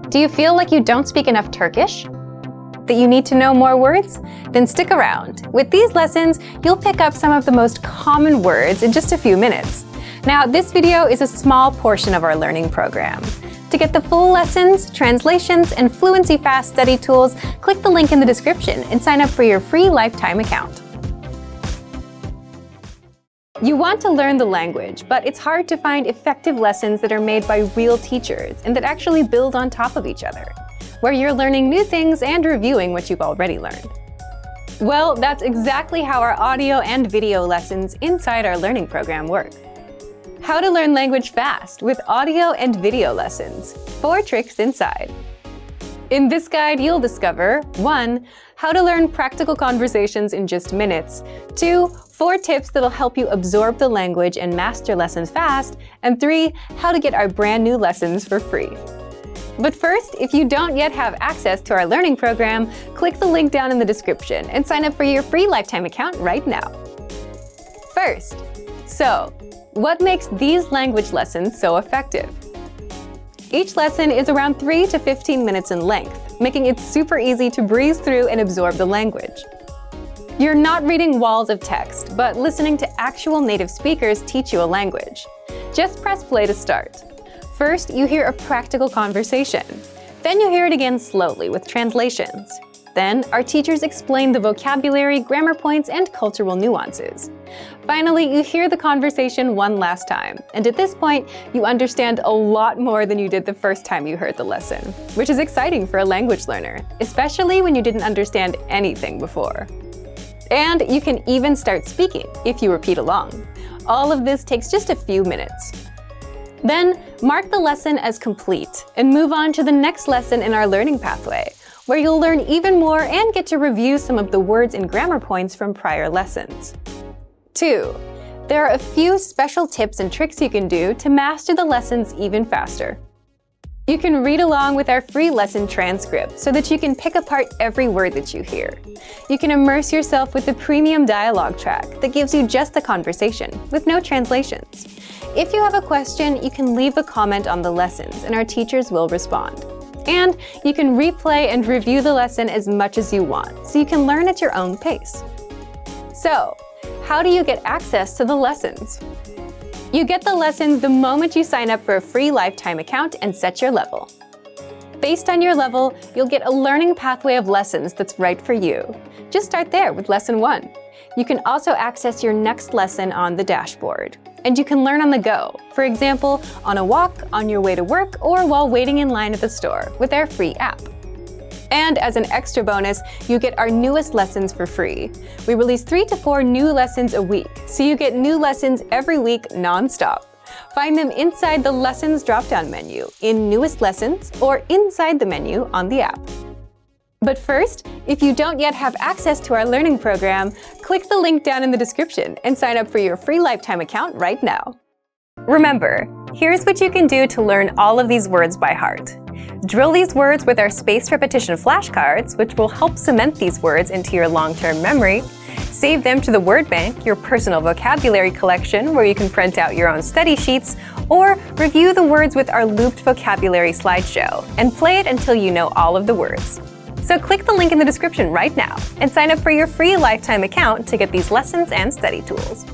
Do you feel like you don't speak enough Turkish? That you need to know more words? Then stick around. With these lessons, you'll pick up some of the most common words in just a few minutes. Now, this video is a small portion of our learning program. To get the full lessons, translations, and fluency fast study tools, click the link in the description and sign up for your free lifetime account. You want to learn the language, but it's hard to find effective lessons that are made by real teachers and that actually build on top of each other, where you're learning new things and reviewing what you've already learned. Well, that's exactly how our audio and video lessons inside our learning program work. How to learn language fast with audio and video lessons. 4 tricks inside. In this guide, you'll discover 1. How to learn practical conversations in just minutes. 2. 4 tips that'll help you absorb the language and master lessons fast. And 3. How to get our brand new lessons for free. But first, if you don't yet have access to our learning program, click the link down in the description and sign up for your free lifetime account right now. First, what makes these language lessons so effective? Each lesson is around 3 to 15 minutes in length, making it super easy to breeze through and absorb the language. You're not reading walls of text, but listening to actual native speakers teach you a language. Just press play to start. First, you hear a practical conversation. Then you hear it again slowly with translations. Then, our teachers explain the vocabulary, grammar points, and cultural nuances. Finally, you hear the conversation one last time, and at this point, you understand a lot more than you did the first time you heard the lesson, which is exciting for a language learner, especially when you didn't understand anything before. And you can even start speaking if you repeat along. All of this takes just a few minutes. Then, mark the lesson as complete and move on to the next lesson in our learning pathway, where you'll learn even more and get to review some of the words and grammar points from prior lessons. 2. There are a few special tips and tricks you can do to master the lessons even faster. You can read along with our free lesson transcript so that you can pick apart every word that you hear. You can immerse yourself with the premium dialogue track that gives you just the conversation, with no translations. If you have a question, you can leave a comment on the lessons and our teachers will respond. And you can replay and review the lesson as much as you want, so you can learn at your own pace. So, how do you get access to the lessons? You get the lessons the moment you sign up for a free lifetime account and set your level. Based on your level, you'll get a learning pathway of lessons that's right for you. Just start there with lesson 1. You can also access your next lesson on the dashboard. And you can learn on the go, for example, on a walk, on your way to work, or while waiting in line at the store with our free app. And as an extra bonus, you get our newest lessons for free. We release 3 to 4 new lessons a week, so you get new lessons every week non-stop. Find them inside the Lessons drop-down menu, in Newest Lessons, or inside the menu on the app. But first, if you don't yet have access to our learning program, click the link down in the description and sign up for your free lifetime account right now. Remember, here's what you can do to learn all of these words by heart. Drill these words with our spaced repetition flashcards, which will help cement these words into your long-term memory. Save them to the word bank, your personal vocabulary collection, where you can print out your own study sheets, or review the words with our looped vocabulary slideshow, and play it until you know all of the words. So click the link in the description right now and sign up for your free lifetime account to get these lessons and study tools.